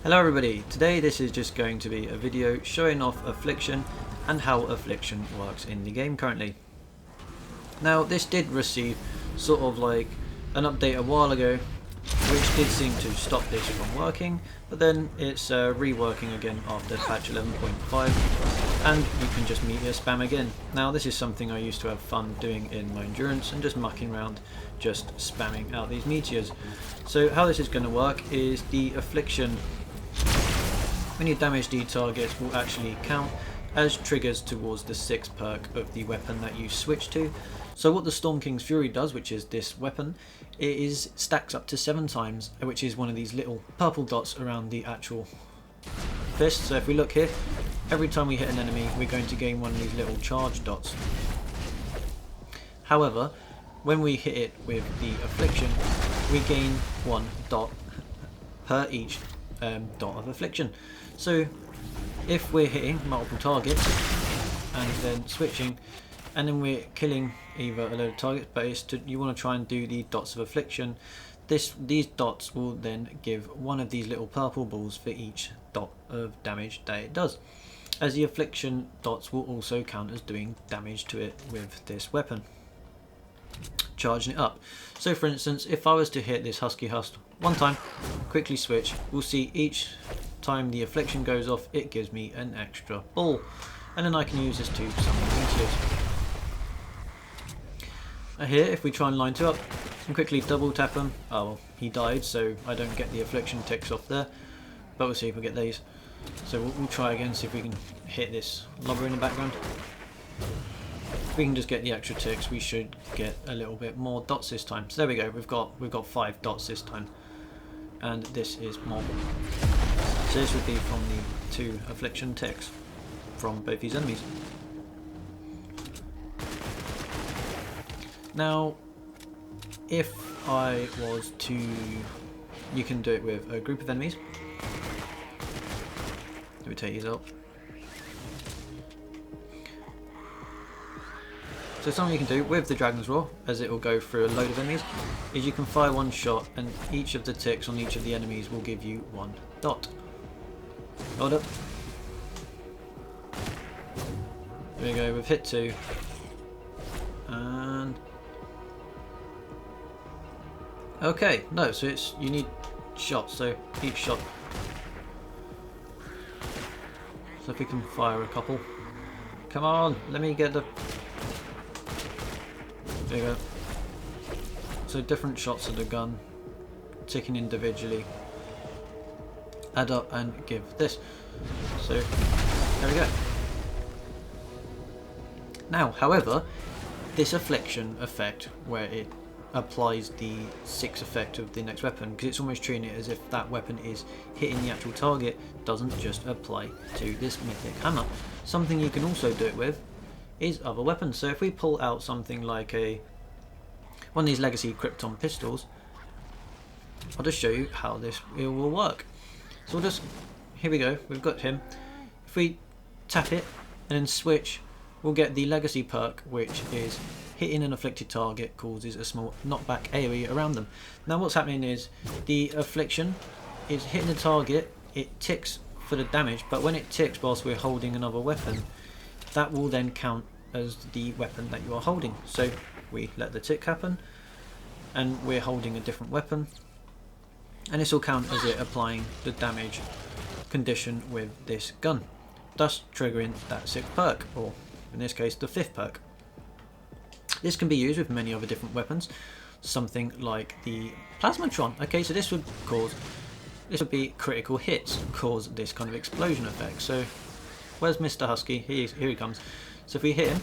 Hello everybody, today this is just going to be a video showing off Affliction and how Affliction works in the game currently. Now this did receive sort of like an update a while ago which did seem to stop this from working, but then it's reworking again after patch 11.5 and you can just meteor spam again. Now this is something I used to have fun doing in my endurance and just mucking around, just spamming out these meteors. So how this is going to work is the Affliction, when you damage the targets, will actually count as triggers towards the 6th perk of the weapon that you switch to. So what the Storm King's Fury does, which is this weapon, it is stacks up to 7 times, which is one of these little purple dots around the actual fist. So if we look here, every time we hit an enemy we're going to gain one of these little charge dots. However, when we hit it with the Affliction, we gain 1 dot per each dot of Affliction. So if we're hitting multiple targets and then switching and then we're killing either a load of targets, but you want to try and do the dots of Affliction, these dots will then give one of these little purple balls for each dot of damage that it does, as the Affliction dots will also count as doing damage to it with this weapon, charging it up. So for instance, if I was to hit this Husky Hust one time, quickly switch, we'll see each time the Affliction goes off it gives me an extra ball, and then I can use this to summon meteors. Here if we try and line 2 up and quickly double tap him, oh well, he died so I don't get the Affliction ticks off there, but we'll see if we get these. So we'll try again, see if we can hit this lobber in the background. If we can just get the extra ticks, we should get a little bit more dots this time. So there we go, we've got 5 dots this time, and this is more. So this would be from the 2 Affliction ticks from both these enemies. Now if I was to, you can do it with a group of enemies. Let me take these out. So something you can do with the Dragon's Roar, as it will go through a load of enemies, is you can fire one shot and each of the ticks on each of the enemies will give you 1 dot. Hold up. There we go, we've hit 2. And okay, no, so you need shots, so each shot. So if we can fire a couple. Come on, let me get the... There you go. So different shots of the gun, ticking individually, add up and give this. So there we go. Now, however, this Affliction effect, where it applies the 6th effect of the next weapon, because it's almost treating it as if that weapon is hitting the actual target, doesn't just apply to this mythic hammer. Something you can also do it with is other weapons. So if we pull out something like one of these legacy Krypton pistols, I'll just show you how it will work. So we'll just, here we go, we've got him. If we tap it and then switch, we'll get the legacy perk, which is hitting an afflicted target causes a small knockback AoE around them. Now what's happening is the Affliction is hitting the target, it ticks for the damage, but when it ticks whilst we're holding another weapon, that will then count as the weapon that you are holding. So we let the tick happen and we're holding a different weapon, and this will count as it applying the damage condition with this gun, thus triggering that 6th perk, or in this case the 5th perk. This can be used with many other different weapons, something like the Plasmatron. Okay, so this would be critical hits, cause this kind of explosion effect. So where's Mr. Husky? Here he comes. So if we hit him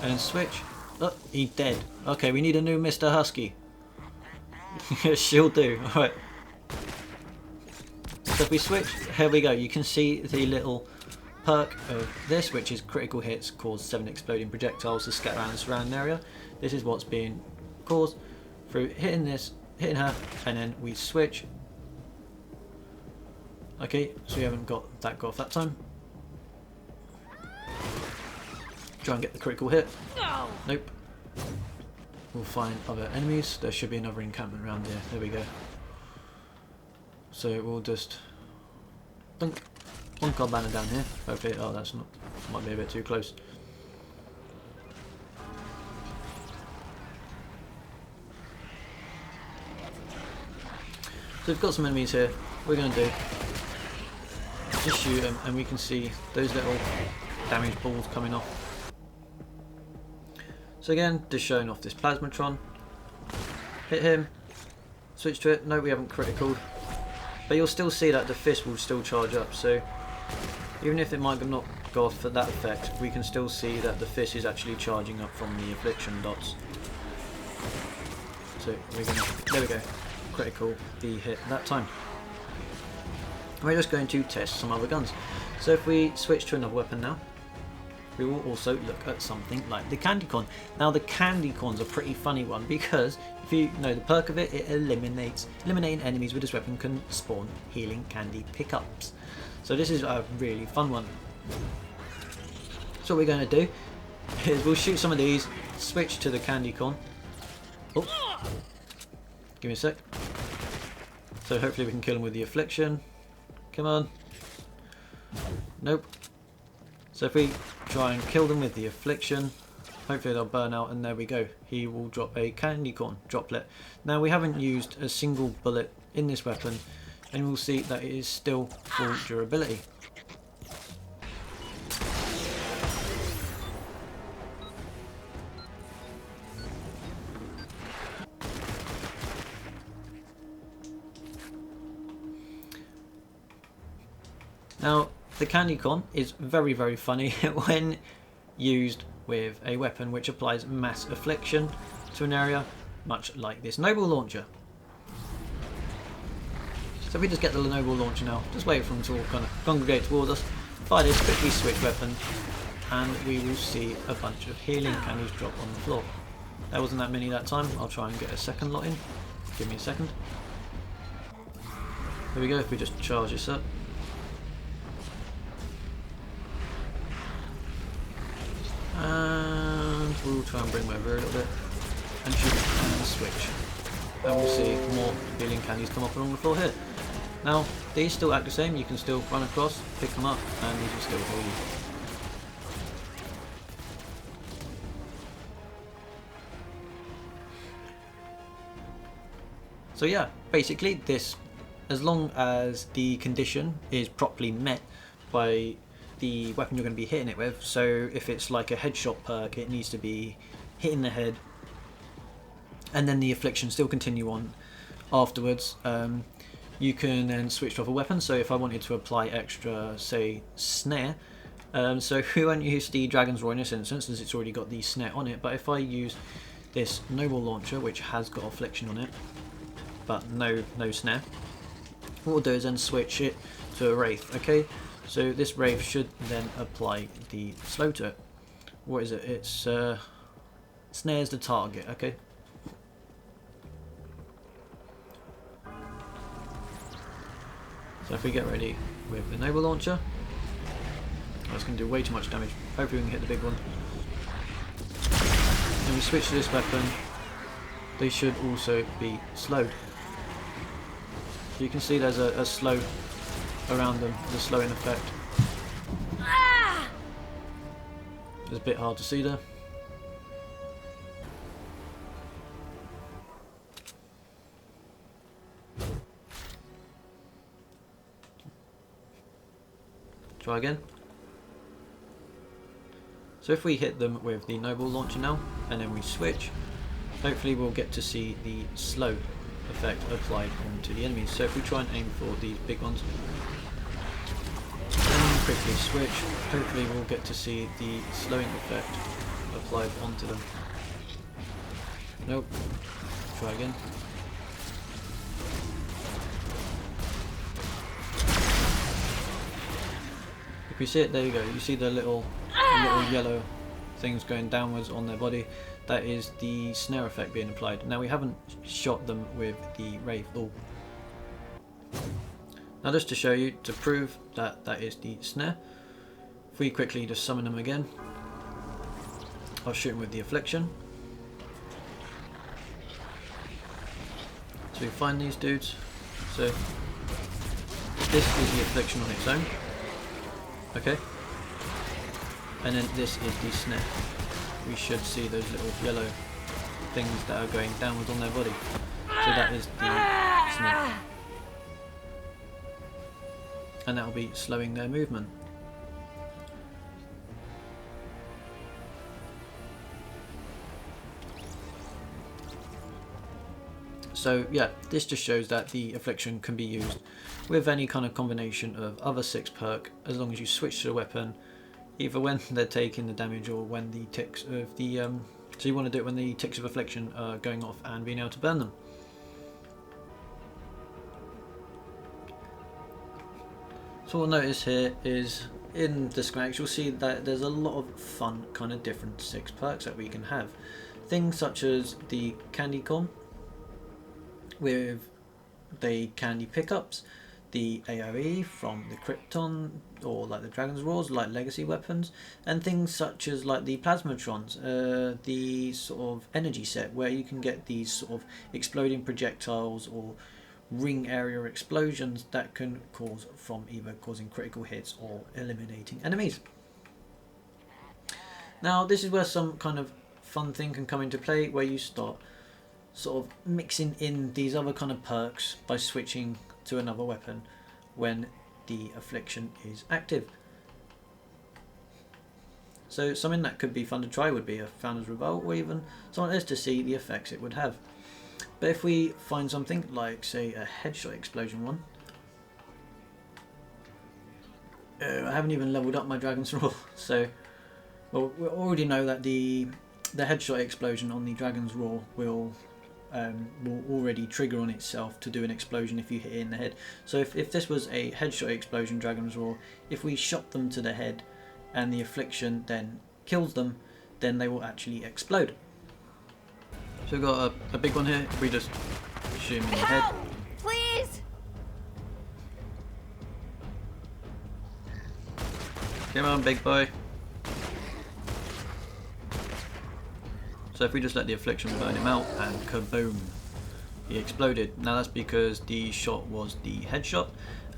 and then switch, oh, he's dead. Okay, we need a new Mr. Husky. She'll do. Alright. So if we switch, here we go. You can see the little perk of this, which is critical hits cause 7 exploding projectiles to scatter around the surrounding area. This is what's being caused through hitting her, and then we switch. Okay, so we haven't got that off that time. Try and get the critical hit. No. Nope. We'll find other enemies. There should be another encampment around here. There we go. So we'll just Dunk. One card banner down here. Okay, oh that's not, might be a bit too close. So we've got some enemies here. What we're going to do, just shoot them, and we can see those little damage balls coming off. So again, just showing off this Plasmatron. Hit him, switch to it. No, we haven't critical, but you'll still see that the fist will still charge up. So even if it might not go off for that effect, we can still see that the fist is actually charging up from the affliction dots. So we're gonna, there we go. Critical the hit that time. We're just going to test some other guns. So if we switch to another weapon now, we will also look at something like the candy corn. Now the candy corn's a pretty funny one because if you know the perk of it, it eliminating enemies with this weapon can spawn healing candy pickups. So this is a really fun one. So what we're going to do is we'll shoot some of these, switch to the candy corn. Oh. Give me a sec. So hopefully we can kill him with the affliction. Come on. Nope. So if we try and kill them with the affliction, hopefully they'll burn out, and there we go. He will drop a candy corn droplet. Now we haven't used a single bullet in this weapon, and we'll see that it is still full durability. Now, the candy corn is very, very funny when used with a weapon which applies mass affliction to an area, much like this noble launcher. So if we just get the noble launcher now, just wait for them to all kind of congregate towards us, fire this, quickly switch weapon, and we will see a bunch of healing candies drop on the floor. There wasn't that many that time. I'll try and get a second lot in. Give me a second. There we go, if we just charge this up. And we'll try and bring them over a little bit and shoot and switch, and we'll see more healing candies come up along the floor here. Now these still act the same, you can still run across, pick them up, and these will still heal you. So yeah, basically this, as long as the condition is properly met by the weapon you're going to be hitting it with, so if it's like a headshot perk, it needs to be hitting the head, and then the affliction still continue on afterwards. You can then switch to other weapons. So if I wanted to apply extra, say, snare, so we won't use the Dragon's Roar in this instance as it's already got the snare on it, but if I use this noble launcher which has got affliction on it but no snare, what we'll do is then switch it to a wraith. Okay, so this wraith should then apply the slow to it. What is it? It's snares the target. Okay. So if we get ready with the noble launcher, that's going to do way too much damage. Hopefully we can hit the big one. Then we switch to this weapon. They should also be slowed. So you can see there's a slow around them, the slowing effect. It's a bit hard to see there. Try again. So if we hit them with the noble launcher now, and then we switch, hopefully we'll get to see the slow effect applied onto the enemies. So if we try and aim for these big ones, and quickly switch, hopefully we'll get to see the slowing effect applied onto them. Nope. Try again. If you see it, there you go. You see the little yellow things going downwards on their body. That is the snare effect being applied. Now we haven't shot them with the wraith. Oh. Now just to show you, to prove that that is the snare, if we quickly just summon them again, I'll shoot them with the affliction. So we find these dudes. So this is the Affliction on its own. Okay. And then this is the Snare. We should see those little yellow things that are going downwards on their body. So that is the Snare. And that will be slowing their movement. So yeah, this just shows that the Affliction can be used with any kind of combination of other 6 perk, as long as you switch to the weapon, either when they're taking the damage or when the ticks of the so you want to do it when the ticks of Affliction are going off and being able to burn them. So what we'll notice here is in the schematics you'll see that there's a lot of fun kind of different 6 perks that we can have. Things such as the candy corn with the candy pickups, the AoE from the Krypton or like the Dragon's Roars, like legacy weapons, and things such as like the Plasmatrons, the sort of energy set where you can get these sort of exploding projectiles or ring area explosions that can cause from either causing critical hits or eliminating enemies. Now this is where some kind of fun thing can come into play, where you start sort of mixing in these other kind of perks by switching to another weapon when the Affliction is active. So something that could be fun to try would be a Founder's Revolt, or even something else to see the effects it would have. But if we find something like, say, a headshot explosion one, I haven't even leveled up my Dragon's Roar, so well, we already know that the headshot explosion on the Dragon's Roar will already trigger on itself to do an explosion if you hit it in the head. So if this was a headshot explosion Dragon's Roar, if we shot them to the head and the Affliction then kills them, then they will actually explode. So we've got a big one here. If we just shoot him in the head. Please! Come on, big boy. So if we just let the Affliction burn him out, and kaboom, he exploded. Now that's because the shot was the headshot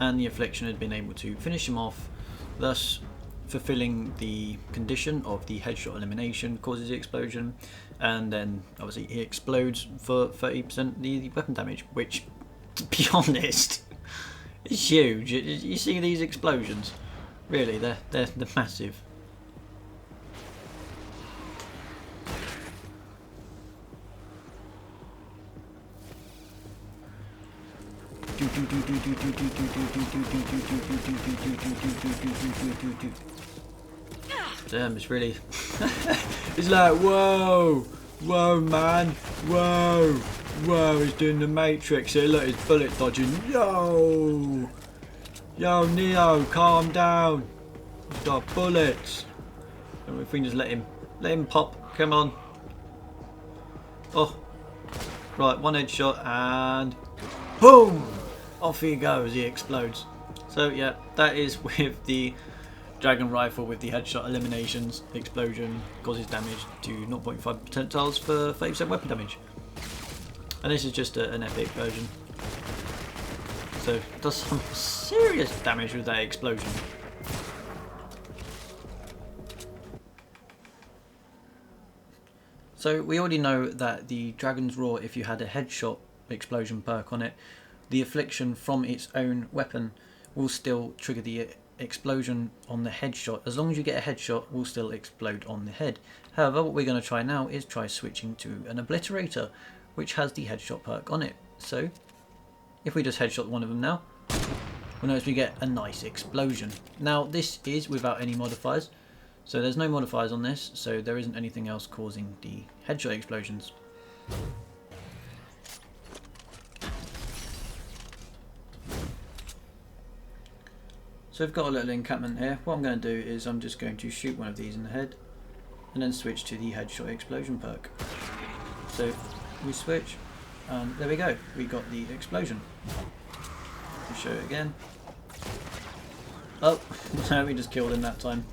and the Affliction had been able to finish him off, thus fulfilling the condition of the headshot elimination causes the explosion, and then obviously he explodes for 30% the weapon damage, which, to be honest, is huge. You see these explosions? Really, they're massive. Damn, it's really it's like whoa man, whoa, he's doing the Matrix here. Look, his bullet dodging. Yo Neo, calm down, he's got bullets. And if we can just let him pop, come on. Oh right, one headshot and boom, off he goes, he explodes. So yeah, that is with the Dragon Rifle with the headshot eliminations. Explosion causes damage to 0.5 percentiles for 30% weapon damage. And this is just an epic version. So it does some serious damage with that explosion. So we already know that the Dragon's Roar, if you had a headshot explosion perk on it, the Affliction from its own weapon will still trigger the explosion on the headshot. As long as you get a headshot, will still explode on the head. However, what we're going to try now is try switching to an Obliterator, which has the headshot perk on it. So if we just headshot one of them now, we'll notice we get a nice explosion. Now this is without any modifiers, so there's no modifiers on this, so there isn't anything else causing the headshot explosions. So I've got a little encampment here. What I'm going to do is I'm just going to shoot one of these in the head and then switch to the headshot explosion perk. So we switch and there we go, we got the explosion. I'll show it again. Oh, no, we just killed him that time.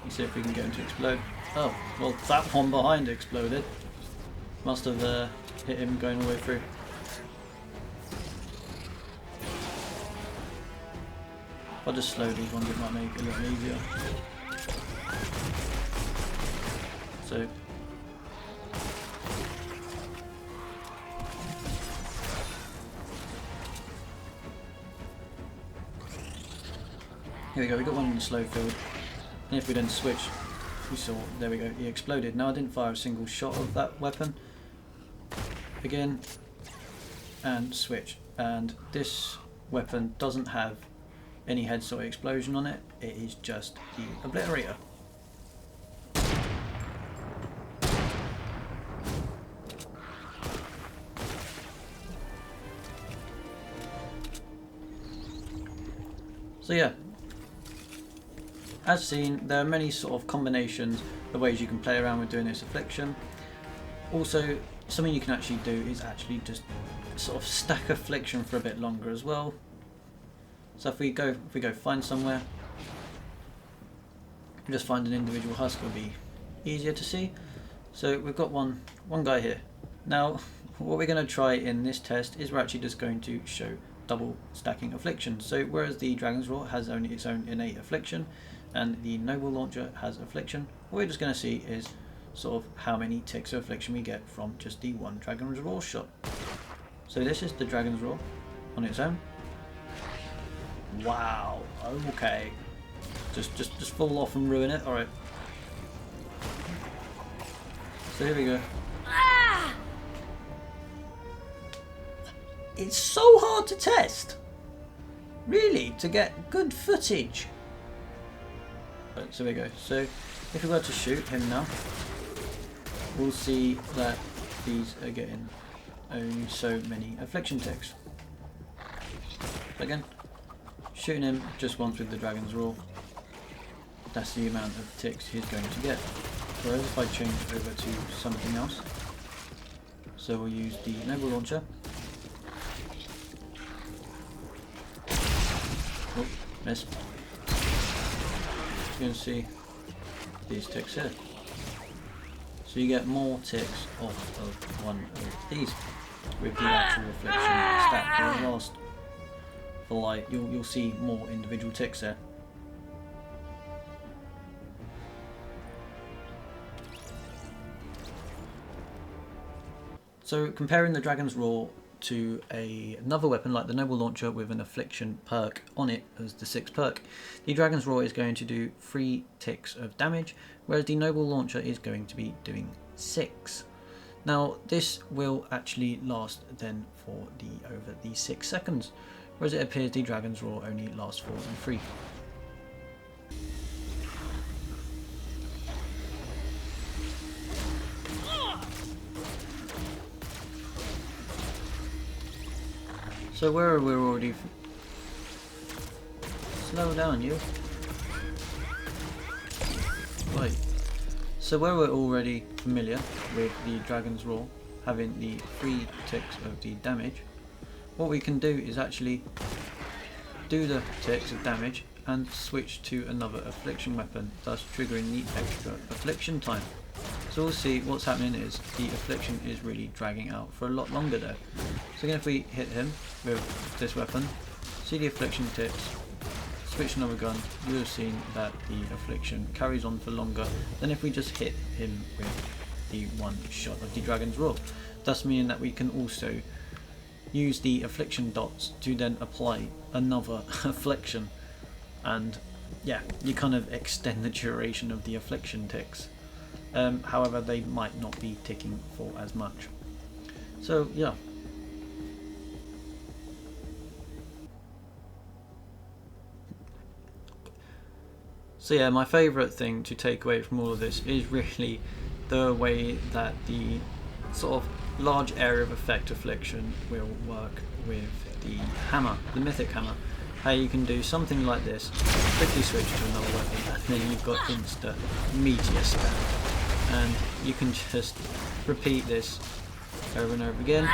Let's see if we can get him to explode. Oh, well that one behind exploded. Must have hit him going all the way through. I'll just slow these ones, it might make it a little easier. So here we go, we got one in the slow field. And if we then switch, we saw, there we go, he exploded. Now I didn't fire a single shot of that weapon. Again, and switch. And this weapon doesn't have any headshot explosion on it, it is just the obliterator. So yeah, as seen, there are many sort of combinations of ways you can play around with doing this affliction. Also, something you can actually do is actually just sort of stack affliction for a bit longer as well. So if we go find somewhere, just find an individual husk, will be easier to see. So we've got one guy here. Now what we're going to try in this test is we're actually just going to show double stacking affliction. So whereas the Dragon's Roar has only its own innate affliction and the Noble Launcher has affliction, what we're just going to see is sort of how many ticks of affliction we get from just the one Dragon's Roar shot. So this is the Dragon's Roar on its own. Wow, okay. Just fall off and ruin it. Alright. So here we go. It's so hard to test, really, to get good footage. Right, so there we go. So if we were to shoot him now, we'll see that these are getting only so many affliction ticks. Again, shooting him just once with the Dragon's Roar, that's the amount of ticks he's going to get. Whereas if I change over to something else, so we'll use the Noble Launcher. Oh, missed. You can see these ticks here. So you get more ticks off of one of these with the actual affliction stack. Will last for like, you'll see more individual ticks there. So comparing the Dragon's Roar to another weapon like the Noble Launcher with an affliction perk on it as the 6th perk, the Dragon's Roar is going to do 3 ticks of damage, whereas the Noble Launcher is going to be doing 6. Now this will actually last then for over the 6 seconds, whereas it appears the Dragon's Roar only lasts for 3. So where we're already... Slow down, you. Right. So where we're already familiar with the Dragon's Roar having the 3 ticks of the damage, what we can do is actually do the ticks of damage and switch to another affliction weapon, thus triggering the extra affliction time. So we'll see what's happening is the affliction is really dragging out for a lot longer there. So again, if we hit him with this weapon, see the affliction ticks, switch another gun, you'll have seen that the affliction carries on for longer than if we just hit him with the one shot of the Dragon's Roar. Thus meaning that we can also use the affliction dots to then apply another affliction, and yeah, you kind of extend the duration of the affliction ticks. However, they might not be ticking for as much. So yeah. So yeah, my favourite thing to take away from all of this is really the way that the sort of large area of effect affliction will work with the hammer, the mythic hammer. How you can do something like this, quickly switch to another weapon, and then you've got insta meteor spam. And you can just repeat this over and over again,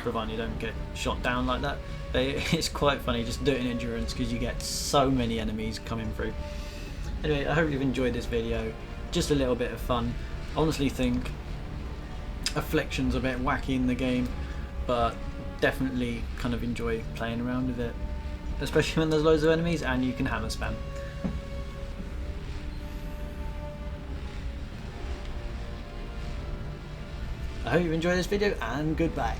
provided you don't get shot down like that. But it's quite funny, just do it in endurance because you get so many enemies coming through. Anyway, I hope you've enjoyed this video. Just a little bit of fun. I honestly think affliction's a bit wacky in the game, but definitely kind of enjoy playing around with it. especially when there's loads of enemies and you can hammer spam. I hope you enjoyed this video, and goodbye.